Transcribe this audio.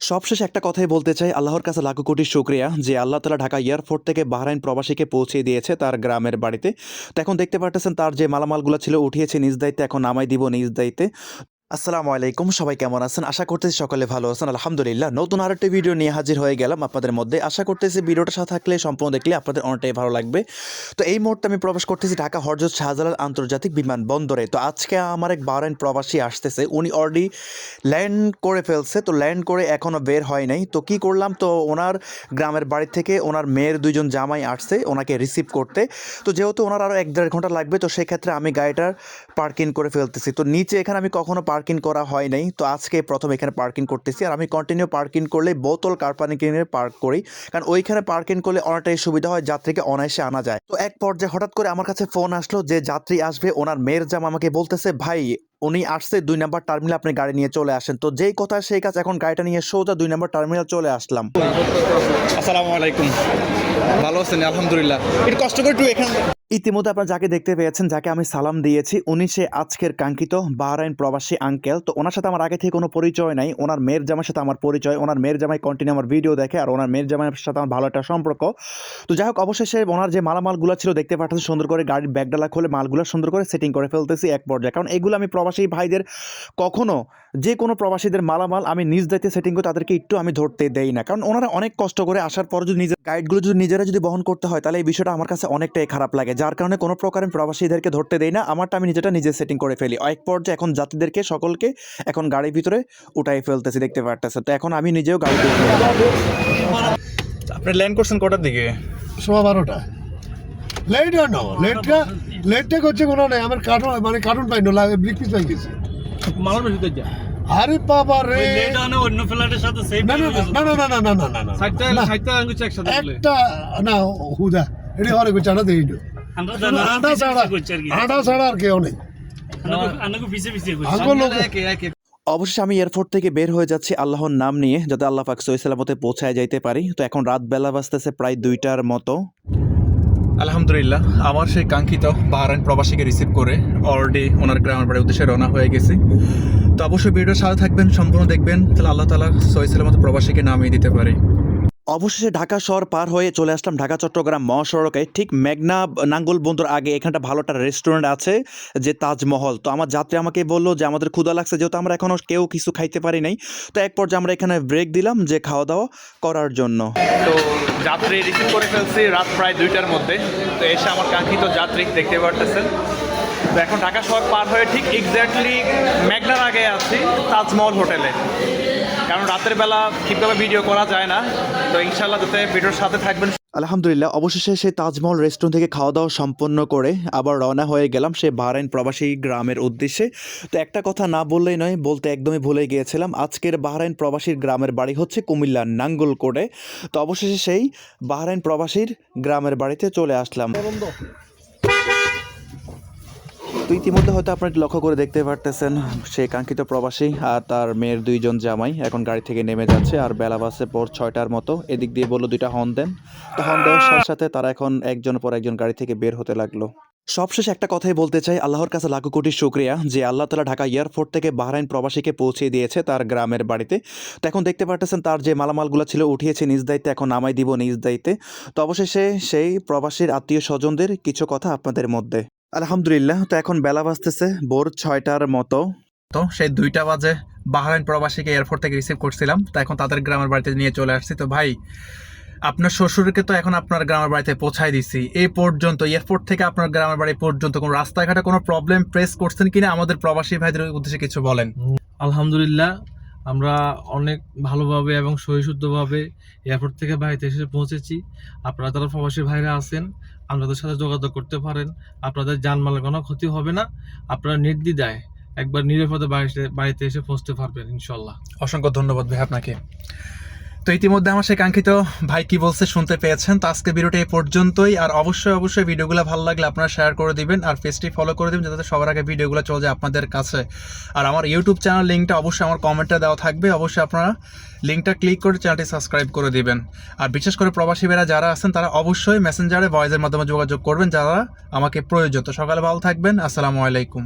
সবশেষে একটা কথাই বলতে চাই, আল্লাহর কাছে লাখো কোটি শুকরিয়া যে আল্লাহ তাআলা ঢাকা এয়ারপোর্ট থেকে বাহরাইন প্রবাসীকে পৌঁছে দিয়েছে তার গ্রামের বাড়িতে। তো এখন দেখতে পারতেছেন তার যে মালামালগুলো ছিল উঠিয়েছে নিজ দায়িত্বে, এখন নামাই দিব নিজ দায়িত্বে। আসসালামু আলাইকুম, সবাই কেমন আছেন? আশা করতেছি সকলে ভালো আছেন। আলহামদুলিল্লাহ, নতুন আরেকটি ভিডিও নিয়ে হাজির হয়ে গেলাম আপনাদের মধ্যে। আশা করতেছি ভিডিওটার সাথে থাকলে সম্পূর্ণ দেখলে আপনাদের অনেকটাই ভালো লাগবে। তো এই মুহূর্তে আমি প্রবেশ করতেছি ঢাকা হযরত শাহজালাল আন্তর্জাতিক বিমানবন্দরে। তো আজকে আমার এক বাহরাইন প্রবাসী আসতেছে, উনি অলরেডি ল্যান্ড করে ফেলছে। তো ল্যান্ড করে এখনও বের হয় নাই। তো কি করলাম, তো ওনার গ্রামের বাড়ি থেকে ওনার মেয়ের দুইজন জামাই আসছে ওনাকে রিসিভ করতে। তো যেহেতু ওনার আরও 1-1.5 ঘন্টা লাগবে, তো সেক্ষেত্রে আমি গাড়িটার পার্কিং করে ফেলতেছি। তো নিচে এখানে আমি কখনো পার্কিং করা হয় নাই, তো আজকে প্রথম এখানে পার্কিং করতেছি। আর আমি কন্টিনিউ পার্কিং করলে বোতল কার পার্কিংয়ে পার্ক করি, কারণ ওইখানে পার্কিং করলে অনেকটাই সুবিধা হয়, যাত্রীকে অনায়াসে আনা যায়। তো এক পর্যায়ে হঠাৎ করে আমার কাছে ফোন আসলো যে যাত্রী আসবে, ওনার মেয়ের জামা আমাকে বলতেছে, ভাই উনি আসছে 2 নম্বর টার্মিনাল, আপনি গাড়ি নিয়ে চলে আসেন। তো যেই কথা সেই কাজ, এখন গাড়িটা নিয়ে সোজা 2 নম্বর টার্মিনাল চলে আসলাম। আসসালামু আলাইকুম। ভালো আছেন? আলহামদুলিল্লাহ। একটু কষ্ট করে একটু এখান ইতিমধ্যে আপনারা যাকে দেখতে পেয়েছেন, যাকে আমি সালাম দিয়েছি, উনি সে আজকের কাঙ্ক্ষিত বাহরাইন প্রবাসী আঙ্কেল। তো ওনার সাথে আমার আগে থেকে কোনো পরিচয় নাই, ওনার মেয়ের জামাইয়ের সাথে আমার পরিচয়। ওনার মেয়ের জামাই কন্টিনিউ আমার ভিডিও দেখে, আর ওনার মেয়ের জামাইয়ের সাথে আমার ভালো একটা সম্পর্ক। তো যাই হোক, অবশেষে ওনার যে মালামালগুলো ছিল দেখতে পাচ্ছেন, সুন্দর করে গাড়ির ব্যাগডালা খুলে মালগুলো সুন্দর করে সেটিং করে ফেলতেছি এক পর্যায়ে। কারণ এগুলো আমি প্রবাসী ভাইদের কখনো, যে কোনো প্রবাসীদের মালামাল আমি নিজ দায়িত্বে সেটিং করে তাদেরকে একটু আমি ধরতে দেই না, কারণ ওনারা অনেক কষ্ট করে আসার পর যদি নিজের গাইডগুলো যদি নিজেরা যদি বহন করতে হয়, তাহলে এই বিষয়টা আমার কাছে অনেকটাই খারাপ লাগে। যার কারণে কোনো প্রকার আমি প্রবাসীদেরকে ধরতে দেই না, আমারটা আমি নিজেটা নিজে সেটিং করে ফেলি। এক পর্যায়ে এখন যাত্রীদেরকে সকলকে এখন গাড়ির ভিতরে উঠাই ফেলতেছি, দেখতে পারতেছে। তো এখন আমি নিজেও গাড়িতে উঠলাম। আপনি ল্যান্ড করছেন কটার দিকে? 12:15 লেট হয় না, লেটটা করছে কোনো নাই। আমার কার্টুন মানে কার্টুন পাই না, ব্রিক পিস পাই গেছে। মালার বেশি তো যা আরে বাবা রে, লেট আনে অন্য ফ্ল্যাটের সাথে সেম না না না না না না না না না না সাইডটা আঙ্গুচ একসাথে বলে একটা না হুদা এটি হরে কো চানা দেই না। আমরা জানা আটা ছাড়া আটা ছাড়া আর কেউ নেই। আনাকো পিছে পিছে আগো লোক অবশেষে আমি এয়ারপোর্ট থেকে বের হয়ে যাচ্ছি আল্লাহর নাম নিয়ে, যাতে আল্লাহ পাক সহি সালামতে পৌঁছায় যাইতে পারি। তো এখন রাত বেলা বাজতেছে প্রায় 2টার মতো। আলহামদুলিল্লাহ, আমার সেই কাঙ্ক্ষিত বাহরাইন প্রবাসীকে রিসিভ করে অলরেডি ওনার গ্রামের বাড়ির উদ্দেশ্যে রওনা হয়ে গেছি। তো অবশ্যই ভিডিওর সাথে থাকবেন, সম্পূর্ণ দেখবেন, তাহলে আল্লাহ তাআলা সহি সালামতে প্রবাসীকে নামিয়ে দিতে পারে। অবশেষে ঢাকা শহর পার হয়ে চলে আসলাম ঢাকা চট্টগ্রাম মহাসড়কে। ঠিক মেঘনা নাঙ্গল বন্দর আগে এখানটা ভালো একটা রেস্টুরেন্ট আছে, যে তাজমহল। তো আমার যাত্রী আমাকে বললো যে আমাদের ক্ষুধা লাগছে, যেহেতু আমরা এখনও কেউ কিছু খাইতে পারি নাই। তো এক পর্যায়ে আমরা এখানে ব্রেক দিলাম যে খাওয়া দাওয়া করার জন্য। তো যাত্রী রিসিভ করে ফেলছি রাত প্রায় 2টার মধ্যে। তো এসে আমার কাঙ্ক্ষিত যাত্রী দেখতে পারতেছেন। তো এখন ঢাকা শহর পার হয়ে ঠিক এক্স্যাক্টলি মেঘনার আগে আছি তাজমহল হোটেলে, কারণ রাতের বেলা ঠিকভাবে ভিডিও করা যায় না। তো ইনশাল্লাহ যাতে ভিডিওর সাথে থাকবেন। আলহামদুলিল্লাহ, অবশেষে সেই তাজমহল রেস্টুরেন্ট থেকে খাওয়া দাওয়া সম্পন্ন করে আবার রওনা হয়ে গেলাম সে বাহরাইন প্রবাসী গ্রামের উদ্দেশ্যে। তো একটা কথা না বললেই নয়, বলতে একদমই ভুলে গিয়েছিলাম, আজকের বাহরাইন প্রবাসীর গ্রামের বাড়ি হচ্ছে কুমিল্লা নাঙ্গলকোটে। তো অবশেষে সেই বাহরাইন প্রবাসীর গ্রামের বাড়িতে চলে আসলাম। তো ইতিমধ্যে হয়তো আপনারা লক্ষ্য করে দেখতে পারতেছেন, সেই কাঙ্ক্ষিত প্রবাসী আর তার মেয়ের 2জন জামাই এখন গাড়ি থেকে নেমে যাচ্ছে। আর বেলা বাজছে পর 6টার মতো। এদিক দিয়ে বললো 2টা হর্ন দেন। তো হর্ন দেওয়ার সাথে সাথে তারা এখন একজন পর একজন গাড়ি থেকে বের হতে লাগলো। সবশেষে একটা কথাই বলতে চাই, আল্লাহর কাছে লাখো কোটি শুকরিয়া যে আল্লাহ তাআলা ঢাকা এয়ারপোর্ট থেকে বাহরাইন প্রবাসীকে পৌঁছে দিয়েছে তার গ্রামের বাড়িতে। তো এখন দেখতে পারতেছেন তার যে মালামালগুলো ছিল উঠিয়েছে নিজ দায়িত্বে, এখন নামাই দিব নিজ দায়িত্বে। তো অবশেষে সেই প্রবাসীর আত্মীয় স্বজনদের কিছু কথা আপনাদের মধ্যে। আলহামদুলিল্লাহ, তো এখন বেলা বাজতেছে ভোর 6টার মতো। তো সেই 2টা বাজে বাহরাইন প্রবাসীকে এয়ারপোর্ট থেকে রিসিভ করছিলাম। তো এখন তাদের গ্রামের বাড়িতে নিয়ে চলে আসছি। তো ভাই, আপনার শ্বশুরকে তো এখন আপনার গ্রামের বাড়িতে পৌঁছায় দিছি। এই পর্যন্ত এয়ারপোর্ট থেকে আপনার গ্রামের বাড়ি পর্যন্ত কোনো রাস্তাঘাটে কোনো প্রবলেম ফেস করছেন কিনা আমাদের প্রবাসী ভাইদের উদ্দেশ্যে কিছু বলেন। আলহামদুলিল্লাহ, আমরা অনেক ভালোভাবে এবং সহিশুদ্ধভাবে এয়ারপোর্ট থেকে বাড়িতে এসে পৌঁছেছি। আপনারা যারা প্রবাসী ভাইরা আছেন, আমাদের সাথে যোগাযোগ করতে পারেন। আপনাদের জানমালের কোনো ক্ষতি হবে না। আপনারা নির্দ্বিধায় একবার নিরাপদে বাড়িতে এসে পৌঁছতে পারবেন ইনশাল্লাহ। অসংখ্য ধন্যবাদ ভাই আপনাকে। তো ইতিমধ্যে আমার সেই কাঙ্ক্ষিত ভাই কি বলছে শুনতে পেয়েছেন। তো আজকে ভিডিওটা এই পর্যন্তই। আর অবশ্যই ভিডিওগুলো ভালো লাগলে আপনারা শেয়ার করে দিবেন আর পেজটি ফলো করে দিবেন, যাতে সবার আগে ভিডিওগুলো চলে যায় আপনাদের কাছে। আর আমার ইউটিউব চ্যানেল লিঙ্কটা অবশ্যই আমার কমেন্টে দেওয়া থাকবে, অবশ্যই আপনারা লিঙ্কটা ক্লিক করে চ্যানেলটি সাবস্ক্রাইব করে দিবেন। আর বিশেষ করে প্রবাসী ভাইরা যারা আছেন তারা অবশ্যই মেসেঞ্জারে ভয়েসের মাধ্যমে যোগাযোগ করবেন যারা আমাকে প্রয়োজন। তো সকালে ভালো থাকবেন। আসসালামু আলাইকুম।